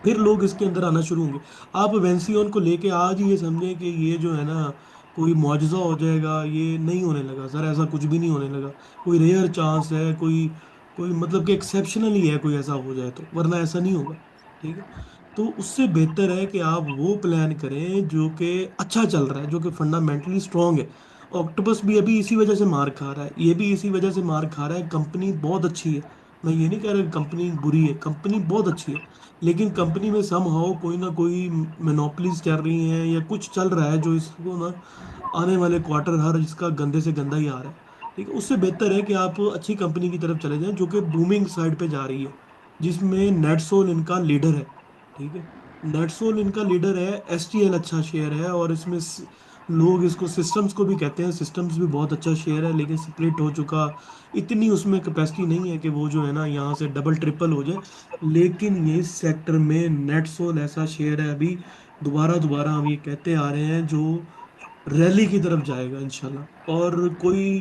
फिर लोग इसके अंदर आना शुरू होंगे। आप वेंसियोन को लेके आज ही ये समझें कि ये जो है ना कोई मुआजिजा हो जाएगा, ये नहीं होने लगा सर, ऐसा कुछ भी नहीं होने लगा। कोई रेयर चांस है, कोई कोई मतलब कि एक्सेप्शनल ही है, कोई ऐसा हो जाए तो, वरना ऐसा नहीं होगा, ठीक है। तो उससे बेहतर है कि आप वो प्लान करें जो कि अच्छा चल रहा है, जो कि फंडामेंटली स्ट्रांग है। ऑक्टोपस भी अभी इसी वजह से मार खा रहा है, ये भी इसी वजह से मार खा रहा है, कंपनी बहुत अच्छी है। मैं ये नहीं कह रहा कि कंपनी बुरी है, कंपनी बहुत अच्छी है, लेकिन कंपनी में सम हाउ कोई ना कोई मोनोपलीज चल रही हैं या कुछ चल रहा है जो इसको ना आने वाले क्वार्टर हर इसका गंदे से गंदा ही आ रहा है, ठीक है। उससे बेहतर है कि आप अच्छी कंपनी की तरफ चले जाएं जो कि बूमिंग साइड पे जा रही है, जिसमें नेटसोल इनका लीडर है, ठीक है। नेटसोल इनका लीडर है, एसटीएल अच्छा शेयर है, और इसमें लोग इसको सिस्टम्स को भी कहते हैं, सिस्टम्स भी बहुत अच्छा शेयर है, लेकिन स्प्लिट हो चुका, इतनी उसमें कैपेसिटी नहीं है कि वो जो है ना यहाँ से डबल ट्रिपल हो जाए। लेकिन ये सेक्टर में नेटसोल ऐसा शेयर है अभी, दोबारा दोबारा हम ये कहते आ रहे हैं, जो रैली की तरफ जाएगा इंशाल्लाह, और कोई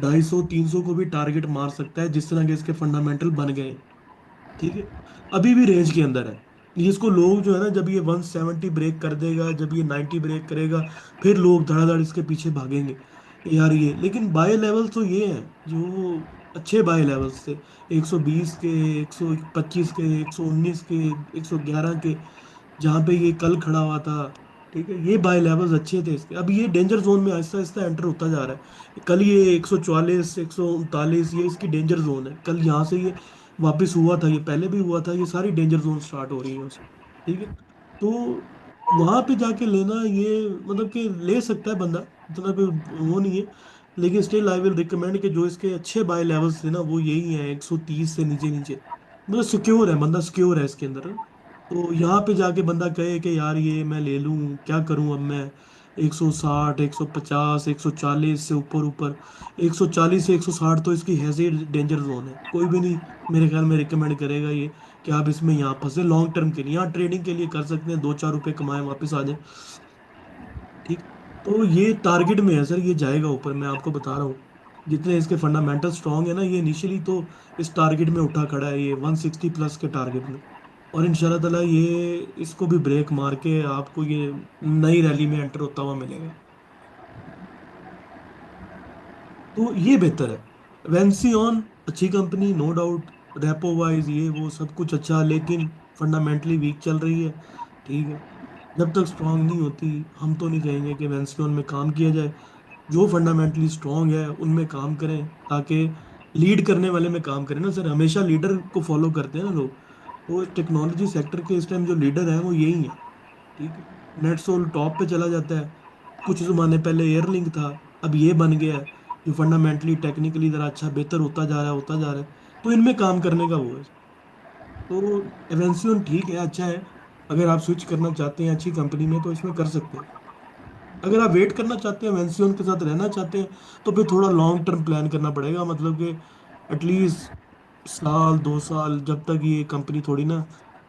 250-300 को भी टारगेट मार सकता है, जिस तरह के इसके फंडामेंटल बन गए हैं, ठीक है। अभी भी रेंज के अंदर है, ये इसको लोग जो है ना, जब ये 170 ब्रेक कर देगा, जब ये 90 ब्रेक करेगा, फिर लोग धड़ाधड़ इसके पीछे भागेंगे यार ये। लेकिन बाय लेवल तो ये हैं जो अच्छे बाय लेवल्स थे, 120 के, 125 के, 119 के, 111 के, जहाँ पे ये कल खड़ा हुआ था, ठीक है। ये बाय लेवल्स अच्छे थे इसके, अब ये डेंजर जोन में आहिस्ता आहिस्ता एंटर होता जा रहा है। कल ये 144, 139, ये इसकी डेंजर जोन है, कल यहाँ से ये वापस हुआ था, ये पहले भी हुआ था, ये सारी डेंजर जोन स्टार्ट हो रही है उसकी, ठीक है। तो वहां पे जाके लेना ये मतलब कि ले सकता है बंदा, इतना कोई वो नहीं है। लेकिन स्टिल आई विल रिकमेंड कि जो इसके अच्छे बाय लेवल्स थे ना वो यही है 130 से नीचे नीचे, मतलब सिक्योर है बंदा, सिक्योर है इसके अंदर। तो यहाँ पे जाके बंदा कहे कि यार ये मैं ले लूँ, क्या करूँ अब मैं, 160, 150, 140 से ऊपर ऊपर, 140 से 160 तो इसकी हैज़ डेंजर जोन है, कोई भी नहीं मेरे ख्याल में रिकमेंड करेगा ये कि आप इसमें यहाँ फंसे लॉन्ग टर्म के लिए। यहाँ ट्रेडिंग के लिए कर सकते हैं, 2-4 रुपए कमाए वापस आ जाए, ठीक। तो ये टारगेट में है सर, ये जाएगा ऊपर, मैं आपको बता रहा हूँ। जितने इसके फंडामेंटल स्ट्रांग है ना, ये इनिशियली तो इस टारगेट में उठा खड़ा है, ये 160 प्लस के टारगेट में। और इंशाल्लाह ताला ये इसको भी ब्रेक मार के आपको ये नई रैली में एंटर होता हुआ मिलेगा, तो ये बेहतर है। वेंसियन अच्छी company no doubt, repo wise ये वो सब कुछ अच्छा, लेकिन फंडामेंटली वीक चल रही है, ठीक है। जब तक स्ट्रांग नहीं होती, हम तो नहीं कहेंगे कि वेंसियन में काम किया जाए। जो फंडामेंटली स्ट्रांग है उनमें काम करें, ताकि लीड करने वाले में काम करें ना सर, हमेशा लीडर को फॉलो करते हैं ना लोग। तो टेक्नोलॉजी सेक्टर के इस टाइम जो लीडर है वो यही है, ठीक है। नेटसोल टॉप पे चला जाता है, कुछ ज़माने पहले एयरलिंक था, अब ये बन गया है, जो फंडामेंटली टेक्निकली ज़रा अच्छा बेहतर होता जा रहा है, होता जा रहा है। तो इनमें काम करने का वो है। तो एवेंसियन ठीक है, अच्छा है, अगर आप स्विच करना चाहते हैं अच्छी कंपनी में तो इसमें कर सकते हैं। अगर आप वेट करना चाहते हैं, वेंसियन के साथ रहना चाहते हैं, तो फिर थोड़ा लॉन्ग टर्म प्लान करना पड़ेगा, मतलब कि एटलीस्ट साल 2 साल, जब तक ये कंपनी थोड़ी ना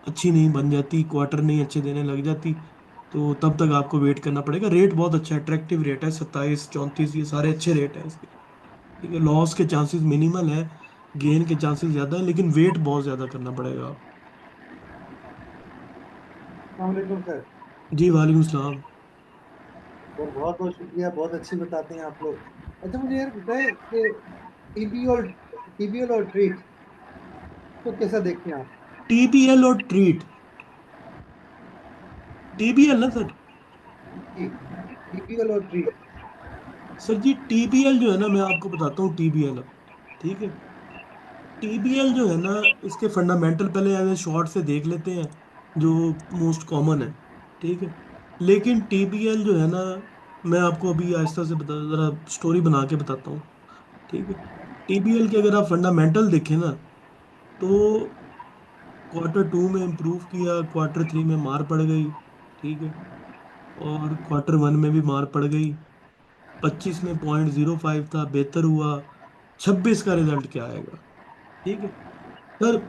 अच्छी नहीं बन जाती, क्वार्टर नहीं अच्छे देने लग जाती, तो तब तक आपको वेट करना पड़ेगा। रेट बहुत अच्छा है, अट्रैक्टिव रेट है, 27 34, ये सारे अच्छे रेट है इसके। ठीक है, लॉस के चांसेस मिनिमल है, गेन के चांसेस ज्यादा है, लेकिन वेट बहुत ज्यादा करना पड़ेगा आप। वालेकुम सर। जी वालेकुम सलाम। सर बहुत बहुत शुक्रिया, बहुत अच्छी बताते हैं आप लोग। अच्छा मुझे यार बताएं कि टीबीएल और ट्रीट को कैसा देखते हैं आप? टीबीएल और ट्रीट, टीबीएल ना सर? जी, टीबीएल और ट्रीट। सर जी टीबीएल जो है ना, मैं आपको बताता हूँ टीबीएल अब। ठीक है, टीबीएल जो है ना, इसके फंडामेंटल पहले एज शॉर्ट से देख लेते हैं, जो मोस्ट कॉमन है। ठीक है, लेकिन टीबीएल जो है ना, मैं आपको अभी आहिस्ता से बता, जरा स्टोरी बना के बताता हूँ। ठीक है, टीबीएल के अगर आप फंडामेंटल देखें ना, तो क्वार्टर 2 में इम्प्रूव किया, क्वार्टर 3 में मार पड़ गई। ठीक है, और क्वार्टर 1 में भी मार पड़ गई। 25 में 0.05 था, बेहतर हुआ। 26 का रिजल्ट क्या आएगा? ठीक है सर,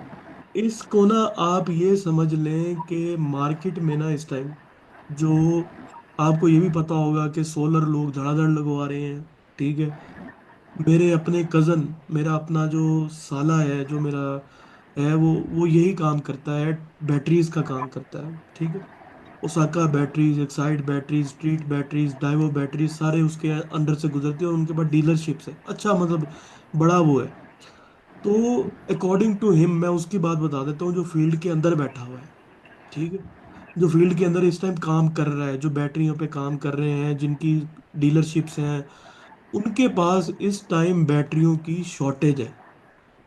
इसको ना आप ये समझ लें कि मार्केट में ना इस टाइम जो, आपको ये भी पता होगा कि सोलर लोग धड़ाधड़ लगवा रहे हैं। ठीक है, मेरे अपने कजन, मेरा अपना जो साला है, जो मेरा है, वो यही काम करता है, बैटरीज का काम करता है। ठीक है, Osaka batteries, Exide batteries, street batteries, Daewoo batteries, सारे उसके अंडर से गुजरते हैं, और उनके पास डीलरशिप्स है। अच्छा मतलब बड़ा वो है। तो अकॉर्डिंग टू हिम, मैं उसकी बात बता देता हूँ, जो फील्ड के अंदर बैठा हुआ है। ठीक है, जो फील्ड के अंदर इस टाइम काम कर रहा है, जो बैटरियों पे काम कर रहे हैं, जिनकी डीलरशिप्स हैं, उनके पास इस टाइम बैटरियों की शॉर्टेज है।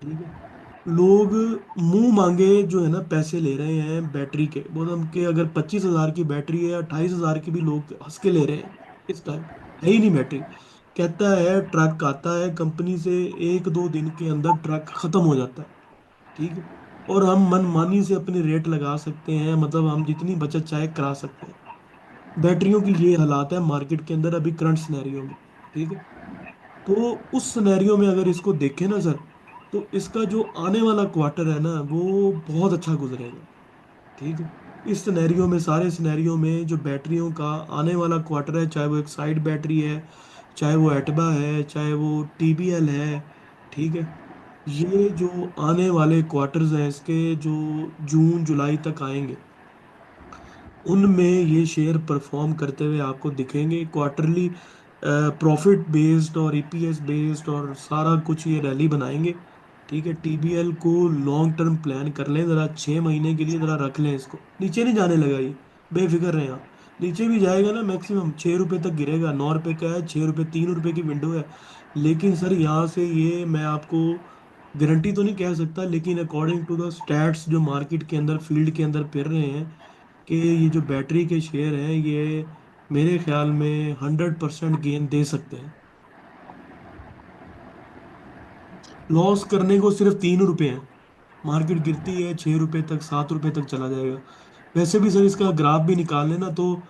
ठीक है, लोग मुंह मांगे जो है ना पैसे ले रहे हैं बैटरी के, बोल हम के अगर 25,000 की बैटरी है, 28,000 की भी लोग हंस के ले रहे हैं। इस टाइम है ही नहीं बैटरी। कहता है ट्रक आता है कंपनी से, 1 2 दिन के अंदर ट्रक खत्म हो जाता है। ठीक है, और हम मनमानी से अपने रेट लगा सकते हैं, मतलब हम जितनी बचत चाहे करा सकते हैं। बैटरियों की ये हालात है मार्केट के अंदर अभी करंट सिनेरियो में। ठीक है, तो उस सिनेरियो में अगर इसको देखें ना सर, तो इसका जो आने वाला क्वार्टर है ना, वो बहुत अच्छा गुजरेगा। ठीक है, इस सिनेरियो में, सारे सिनेरियो में जो बैटरियों का आने वाला क्वार्टर है, चाहे वो एक साइड बैटरी है, चाहे वो एटबा है, चाहे वो टीबीएल है। ठीक है, ये जो आने वाले क्वार्टर्स हैं इसके, जो जून जुलाई तक आएंगे, उनमें ये शेयर परफॉर्म करते हुए आपको दिखेंगे। क्वार्टरली प्रॉफिट बेस्ड और ईपीएस बेस्ड और सारा कुछ ये रैली बनाएंगे। ठीक है, टीबीएल को लॉन्ग टर्म प्लान कर लें, ज़रा 6 महीने के लिए ज़रा रख लें, इसको नीचे नहीं जाने लगा ये, बेफिक्र रहें आप। नीचे भी जाएगा ना, मैक्सिमम 6 रुपए तक गिरेगा, 9 रुपए का है, 6 रुपए 3 रुपए की विंडो है। लेकिन सर यहाँ से ये मैं आपको गारंटी तो नहीं कह सकता, लेकिन अकॉर्डिंग टू द स्टैट्स जो मार्केट के अंदर फील्ड के अंदर फिर रहे हैं, कि ये जो बैटरी के शेयर हैं, ये मेरे ख्याल में 100% गेन दे सकते हैं। लॉस करने को सिर्फ 3 रुपए हैं। मार्केट गिरती है 6 रुपए तक, 7 रुपए तक चला जाएगा। वैसे भी सर इसका ग्राफ भी निकाल लेना, तो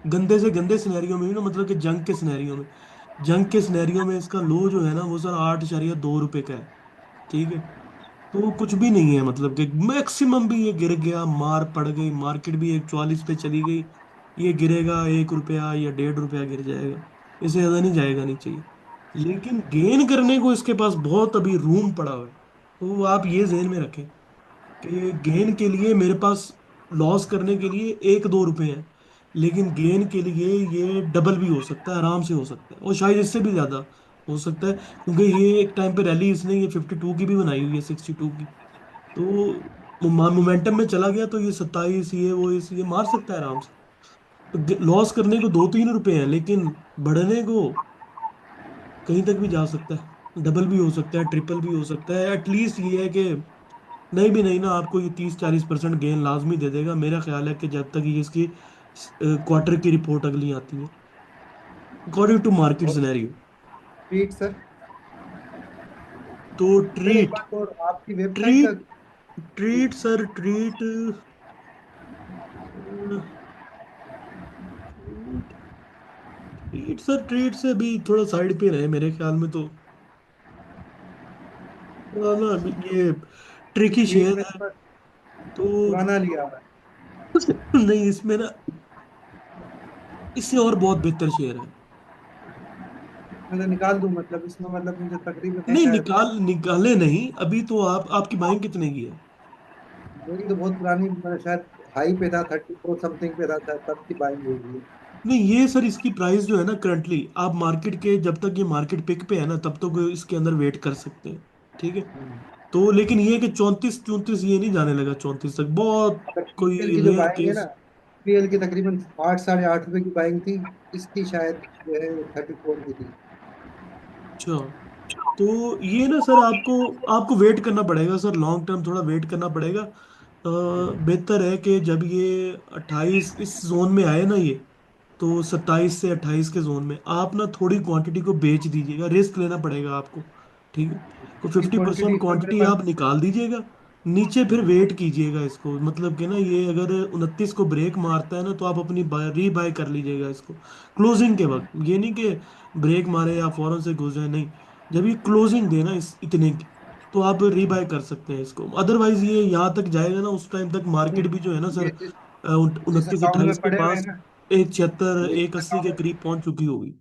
गंदे से गंदे सिनेरियो में भी ना, मतलब कि जंग के सिनेरियो में इसका लो जो है ना, वो सर 8.2 रुपए का है। ठीक है, तो कुछ भी नहीं है, मतलब कि मैक्सिमम भी ये गिर गया, मार पड़ गई, मार्केट भी 1.44 पे चली गई, ये गिरेगा 1 रुपया या 1.5 रुपया गिर जाएगा, इससे ज्यादा नहीं जाएगा, नहीं चाहिए। लेकिन गेन करने को इसके पास बहुत अभी रूम पड़ा हुआ है। तो आप ये जहन में रखें कि गेन के लिए मेरे पास, लॉस करने के लिए 1 2 रुपए हैं, लेकिन गेन के लिए ये डबल भी हो सकता है, आराम से हो सकता है, और शायद इससे भी ज्यादा हो सकता है, क्योंकि ये एक टाइम पे रैली इसने ये 52 की भी बनाई हुई है, 62 की। तो मोमेंटम में चला गया, तो ये 27, ये वो ये मार सकता है आराम से। तो लॉस करने को 2 3 रुपए हैं, लेकिन बढ़ने को कहीं तक भी जा सकता है, डबल भी हो सकता है, ट्रिपल भी हो सकता है। एटलीस्ट ये है कि नहीं भी नहीं ना, आपको ये 30 40% गेन लाजमी दे देगा। मेरा ख्याल है कि जब तक ये इसकी क्वार्टर की रिपोर्ट अगली आती है, अकॉर्डिंग टू मार्केट और सिनेरियो। Treat sir? तो सर एक ट्रीट, बात और, आपकी वेबसाइट का। ट्रीट जी। Treat sir, treat treat sir, treat से भी थोड़ा साइड पे रहे मेरे ख्याल में, तो थोड़ा ना अभी ये ट्रिकी ट्रीट शेयर में है। थोड़ा तो पुराना लिया हुआ है। नहीं, इसमें ना इससे और बहुत बेहतर शेयर है। मैं तो निकाल दूं मतलब इसमें, मतलब मुझे तकरीबन है नहीं, शायद। निकाले नहीं अभी तो। आपकी बाइंग कितने की है? मेरी तो बहुत पुरानी, मैं शायद हाई पे था, 34 समथिंग पे था शायद, तब की बाइंग हुई है। नहीं, ये सर इसकी प्राइस जो है ना करंटली, आप मार्केट के जब तक ये मार्केट पिक पे है ना तब तक इसके अंदर वेट कर सकते हैं। ठीक है। हम्म। तो लेकिन ये है कि 34-34 ये नहीं जाने लगा, 34 तक बहुत अगर पीपीएल कोई की जो रेयर बाइंग है ना, केस। पीएल की तकरीबन 8 साढ़े 8 रुपए की बाइंग थी। इसकी शायद जो है 34 की थी। अच्छा। तो ये ना सर आपको आपको वेट करना पड़ेगा सर, लॉन्ग टर्म थोड़ा वेट करना पड़ेगा। बेहतर है कि जब ये 28 इस जोन में आए ना ये, तो 27 से 28 के जोन में आप ना थोड़ी क्वांटिटी को बेच दीजिएगा, रिस्क लेना पड़ेगा आपको। ठीक है। तो कितनी 50% क्वांटिटी इस पर मेरे क्वांटिटी पास? आप निकाल दीजिएगा, नीचे फिर हम्म। वेट कीजिएगा इसको। मतलब कि ना ये अगर 29 को ब्रेक मारता है ना तो आप अपनी री बाय कर लीजिएगा इसको क्लोजिंग के वक्त। ये नहीं कि ब्रेक मारे या फौरन से घुस जाए, नहीं। जब ये क्लोजिंग देना इस इतने की, तो आप री बाय कर सकते हैं इसको। अदरवाइज ये यहाँ तक जाएगा ना, उस टाइम तक मार्केट भी जो है ना ये सर जिस जिस 29-28 अकाउंट में के पड़े हुए हैं पास ना, 176 ये एक जिस अस्सी अकाउंट के में करीब पहुंच चुकी होगी।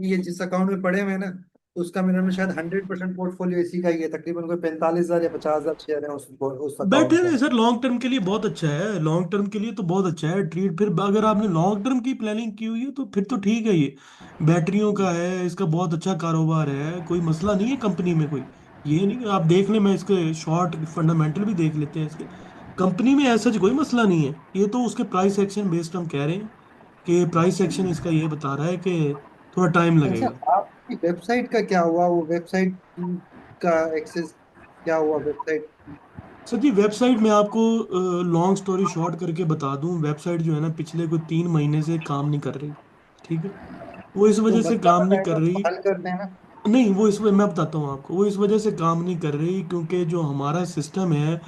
ये जिस अकाउंट में पड़े हुए हैं ना, उसका मेरे में शायद 100% पोर्टफोलियो इसी का ही है। तकरीबन कोई 45,000 या 50,000 शेयर है उस बेटर अकाउंट है का। सर, लॉन्ग टर्म के लिए बहुत अच्छा है, लॉन्ग टर्म के लिए तो बहुत अच्छा है ट्रीट। फिर अगर आपने लॉन्ग टर्म की प्लानिंग की हुई है तो फिर तो ठीक है। ये बैटरियों का है, इसका बहुत अच्छा कारोबार है, कोई मसला नहीं है कंपनी में कोई। ये नहीं कि आप देख लें, मैं इसके शॉर्ट फंडामेंटल भी देख लेते हैं इसके। कंपनी में ऐसा कोई मसला नहीं है, ये तो उसके प्राइस एक्शन बेस्ड हम कह रहे हैं कि प्राइस एक्शन इसका ये बता रहा है कि थोड़ा टाइम अच्छा, लगेगा। आपकी वेबसाइट का क्या हुआ? वो वेबसाइट का एक्सेस क्या हुआ वेबसाइट? सर जी, वेबसाइट में आपको लॉन्ग स्टोरी शॉर्ट करके बता दूं, वेबसाइट जो है ना पिछले कोई 3 महीने से काम नहीं कर रही। ठीक है। वो इस तो वजह से मसला काम नहीं बताए कर तो रही। उसको हल कर देना। नहीं, वो इस वजह मैं बताता हूँ आपको, वो इस वजह से काम नहीं कर रही क्योंकि जो हमारा सिस्टम है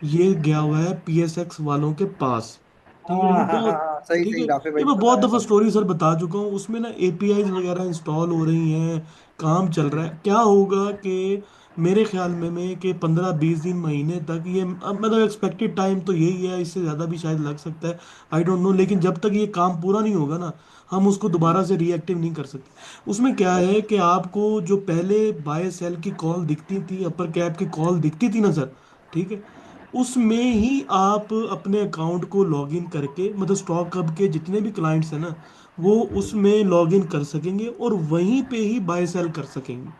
ये गया हुआ है PSX वालों के पास। ठीक है। हाँ हाँ हाँ हाँ, सही ठीक है। सही, राफे ये भाई ने मैं बहुत बताया दफा था। स्टोरी सर बता चुका हूँ, उसमें ना APIs वगैरह इंस्टॉल हो रही हैं, काम चल रहा हम्म। है। क्या होगा कि मेरे ख्याल में कि 15-20 दिन महीने तक ये, अब मतलब एक्सपेक्टेड टाइम तो यही है, इससे ज़्यादा भी शायद लग सकता है, आई डोंट नो। लेकिन जब तक ये काम पूरा नहीं होगा ना, हम उसको दोबारा से रीएक्टिव नहीं कर सकते। उसमें क्या है कि आपको जो पहले बाय सेल की कॉल दिखती थी, अपर कैप की कॉल दिखती थी ना सर, ठीक है, उसमें ही आप अपने अकाउंट को लॉगिन करके, मतलब स्टॉक हब के जितने भी क्लाइंट्स हैं ना, वो उसमें लॉगिन कर सकेंगे और वहीं पे ही बाय सेल कर सकेंगे।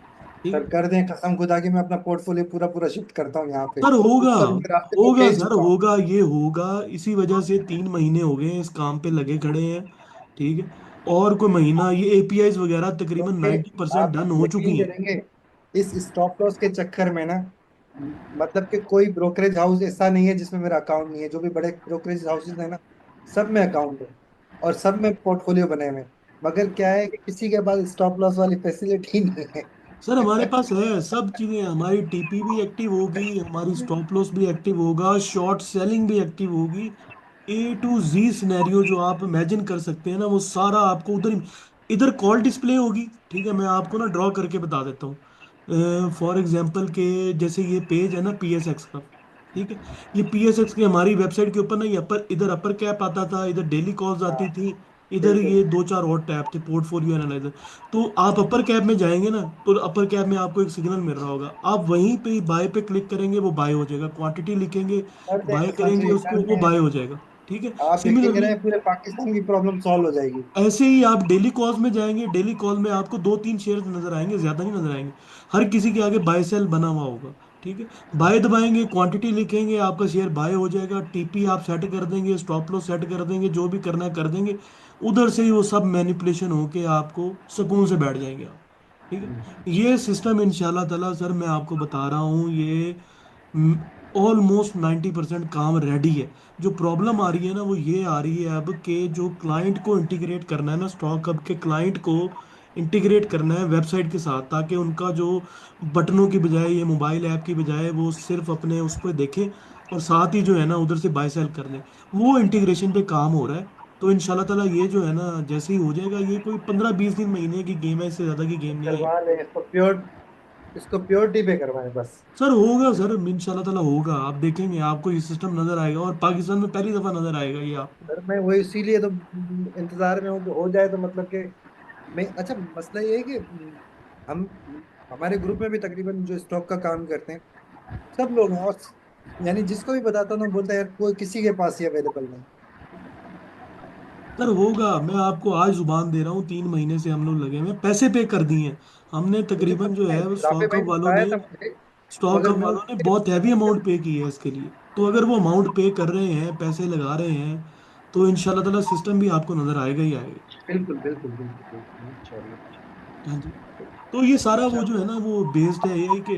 ठीक सर है। कर दें, कसम खुदा की मैं अपना पोर्टफोलियो पूरा पूरा शिफ्ट करता हूँ यहाँ पे। सर होगा, उस पर मैं रास्ते को होगा भेज सर, चुका हूँ। होगा, ये होगा। इसी वजह से 3 महीने हो गए हैं इस काम पे लगे खड़े हैं। ठीक है। और कोई महीना, ये APIs वगैरह तकरीबन क्योंकि 90% आप डन हो यकीन चुकी हैं। करेंगे, इस स्टॉप लॉस के चक्कर में ना, मतलब कि कोई ब्रोकरेज हाउस ऐसा नहीं है जिसमें मेरा अकाउंट नहीं है। जो भी बड़े ब्रोकरेज हाउसेज है ना, सब में अकाउंट है और सब में पोर्टफोलियो बने हुए हैं। मगर क्या है कि किसी के पास स्टॉप लॉस वाली फैसिलिटी नहीं है। सर हमारे पास है सब चीजें, हमारी TP भी एक्टिव होगी, हमारी स्टॉप लॉस भी एक्टिव होगा, शॉर्ट सेलिंग भी एक्टिव होगी। A to Z सिनेरियो जो आप इमेजिन कर सकते हैं ना, वो सारा आपको उधर इधर कॉल डिस्प्ले होगी। ठीक है, मैं आपको ना ड्रॉ करके बता देता हूँ फॉर एग्जांपल के, जैसे ये पेज है ना PSX का। ठीक है। ये PSX की हमारी वेबसाइट के ऊपर ना, ये इधर अपर कैप आता था, इधर डेली कॉल्स हाँ, आती थी, इधर बिल्कुल। ये दो चार और टैब थे, पोर्टफोलियो एनालाइजर। तो आप अपर कैप में जाएंगे ना, तो अपर कैप में आपको एक सिग्नल मिल रहा होगा, आप वहीं पे ही बाय पे क्लिक करेंगे, वो बाय हो जाएगा। क्वांटिटी लिखेंगे, कर दें, बाय कसम से करेंगे ये उसको, कर वो दें। बाय हो जाएगा। ठीक है। आप यकीन सिमिलरली करें, पूरे पाकिस्तान की प्रॉब्लम सॉल्व हो जाएगी। ऐसे ही आप डेली कॉल्स में जाएंगे, डेली कॉल में आपको 2-3 शेयर नजर आएंगे, ज्यादा नहीं नजर आएंगे। हर किसी के आगे बाय सेल बना हुआ होगा। ठीक है। बाय दबाएंगे, क्वांटिटी लिखेंगे, आपका शेयर बाय हो जाएगा। TP आप सेट कर देंगे, स्टॉप लॉस सेट कर देंगे, जो भी करना है कर देंगे। उधर से ही वो सब मैनिपुलेशन होके आपको सुकून से बैठ जाएंगे आप। ठीक है। ये सिस्टम इंशाल्लाह ताला सर मैं आपको बता रहा हूँ, ये ऑलमोस्ट 90% काम रेडी है। जो प्रॉब्लम आ रही है ना, वो ये आ रही है अब कि जो क्लाइंट को इंटीग्रेट करना है ना, स्टॉक हब के क्लाइंट को इंटीग्रेट करना है वेबसाइट के साथ, ताकि उनका जो बटनों की बजाय, ये मोबाइल ऐप की बजाय, वो सिर्फ अपने उस पर देखें और साथ ही जो है ना उधर से बाय सेल कर लें। वो इंटीग्रेशन पे काम हो रहा है। तो इंशाल्लाह ताला ये जो है ना जैसे ही हो जाएगा, ये कोई 15-20 दिन महीने की गेम है, इससे ज़्यादा की गेम नहीं है। करवा लें इसको प्योर। इसको प्योरिटी पे करवाएं बस। सर होगा सर, इंशाल्लाह ताला होगा, आप देखेंगे आपको ये सिस्टम नजर आएगा, और पाकिस्तान में पहली दफा नजर आएगा ये आपको। सर मैं वो इसीलिए तो इंतजार में हूँ कि हो जाए, तो मतलब कि मैं, अच्छा मसला ये है कि हम, हमारे ग्रुप में भी तकरीबन जो स्टॉक का काम करते हैं सब लोग हैं, और यानी जिसको भी बताता हूँ ना बोलता है यार कोई किसी के पास ही अवेलेबल नहीं। सर होगा, मैं आपको आज जुबान दे रहा हूँ, 3 महीने से हम लोग लगे हुए हैं, पैसे पे कर दिए हैं हमने मुझे तकरीबन, जो पता है, है वो राफे स्टॉक भाई अप ने वालों बताया ने, था मुझे, स्टॉक मगर अप मैं वालों ने बहुत हैवी अमाउंट पे की है इसके लिए। तो अगर वो अमाउंट पे कर रहे हैं, पैसे लगा रहे हैं, तो इंशाल्लाह ताला सिस्टम भी आपको नजर आएगा ही आएगा। बिल्कुल बिल्कुल बिल्कुल बिल्कुल इंशाल्लाह। हाँ जी। तो ये सारा वो जो है इंशाल्लाह। ना वो बेस्ड है एआई के।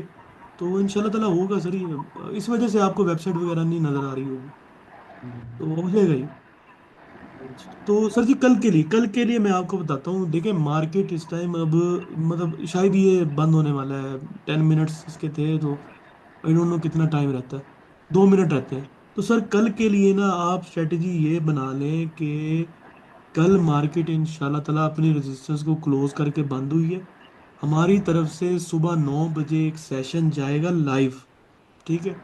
तो इंशाल्लाह ताला होगा सर ये, इस वजह से आपको वेबसाइट वगैरह नहीं नजर आ रही होगी, तो हो जाएगा ये। तो सर जी, कल के लिए मैं आपको बताता हूँ, देखिए मार्केट इस टाइम अब, मतलब शायद ये बंद होने वाला है, 10 मिनट्स इसके थे, तो आई डोंट नो कितना टाइम रहता है, 2 मिनट रहते हैं। तो सर कल के लिए ना आप स्ट्रेटजी ये बना लें कि कल मार्केट इंशाल्लाह ताला अपनी रेजिस्टेंस को क्लोज करके बंद हुई है, हमारी तरफ से सुबह 9 बजे एक सेशन जाएगा लाइव। ठीक है,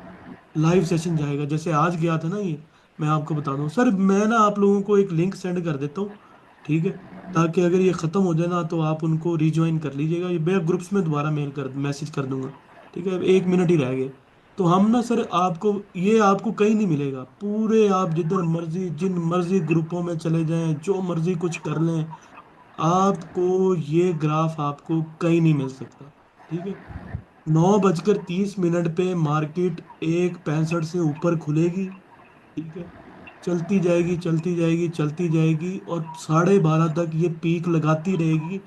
लाइव सेशन जाएगा, जैसे आज गया था ना ये, मैं आपको बता दूं सर, मैं ना आप लोगों को एक लिंक सेंड कर देता हूँ, ठीक है, ताकि अगर ये ख़त्म हो जाए ना तो आप उनको रिज्वाइन कर लीजिएगा, ये मैं ग्रुप्स में दोबारा मेल कर मैसेज कर दूंगा। ठीक है, 1 मिनट ही रह गए। तो हम ना सर आपको, ये आपको कहीं नहीं मिलेगा, पूरे आप जिधर मर्जी जिन मर्जी ग्रुपों में चले जाएं, जो मर्जी कुछ कर लें, आपको ये ग्राफ आपको कहीं नहीं मिल सकता। ठीक है, 9:30 पे मार्केट 1.65 से ऊपर खुलेगी। ठीक है, चलती जाएगी चलती जाएगी चलती जाएगी, और 12:30 तक ये पीक लगाती रहेगी।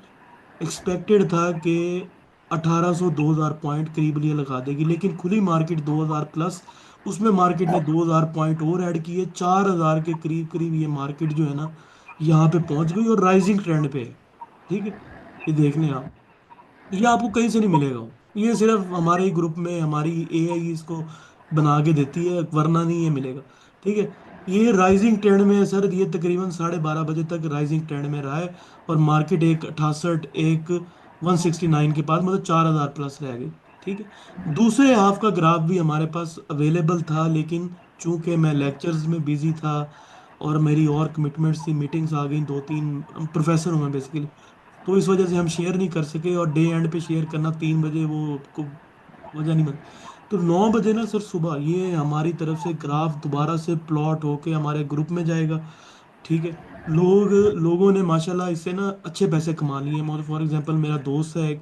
एक्सपेक्टेड था कि 1800 2000 पॉइंट करीब ये लगा देगी, लेकिन खुली मार्केट 2000 प्लस, उसमें मार्केट ने 2000 पॉइंट और ऐड किए, 4000 के करीब करीब ये मार्केट जो है ना यहाँ पे पहुंच गई, और राइजिंग ट्रेंड पे है। ठीक है, ये देख लें आप, ये आपको कहीं से नहीं मिलेगा, ये सिर्फ हमारे ही ग्रुप में हमारी एआई इसको बना के देती है, वरना नहीं ये मिलेगा। ठीक है, ये राइजिंग ट्रेंड में है सर, ये तकरीबन 12:30 बजे तक राइजिंग ट्रेंड में रहा है, और मार्केट एक 68, एक 169 के पास, मतलब 4000 प्लस रह गई। ठीक है, दूसरे हाफ का ग्राफ भी हमारे पास अवेलेबल था, लेकिन चूंकि मैं लेक्चर्स में बिजी था, और मेरी और कमिटमेंट्स थी, मीटिंग्स आ गई 2-3, प्रोफेसर हूँ मैं बेसिकली, तो इस वजह से हम शेयर नहीं कर सके, और डे एंड पे शेयर करना 3 बजे वो को वजह नहीं बन। तो 9 बजे ना सर सुबह ये हमारी तरफ से ग्राफ दोबारा से प्लॉट होके हमारे ग्रुप में जाएगा। ठीक है, लोगों ने माशाल्लाह इससे ना अच्छे पैसे कमा लिए हैं, फॉर एग्जांपल मेरा दोस्त है एक,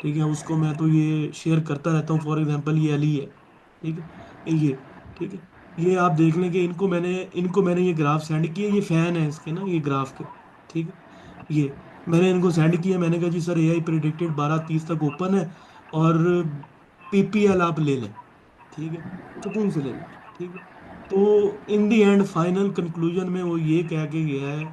ठीक है, उसको मैं तो ये शेयर करता रहता हूँ, फॉर एग्जांपल ये अली है। ठीक है, ये, ठीक है, ये आप देख लें कि इनको मैंने ये ग्राफ सेंड किया, ये फैन है इसके ना ये ग्राफ के। ठीक है, ये मैंने इनको सेंड किया, मैंने कहा जी सर एआई प्रिडिक्टेड 12:30 तक ओपन है, और पीपीएल आप ले लें। ठीक है, सुकून से ले लें। ठीक है, तो इन दी एंड फाइनल कंक्लूजन में वो ये कह के गया है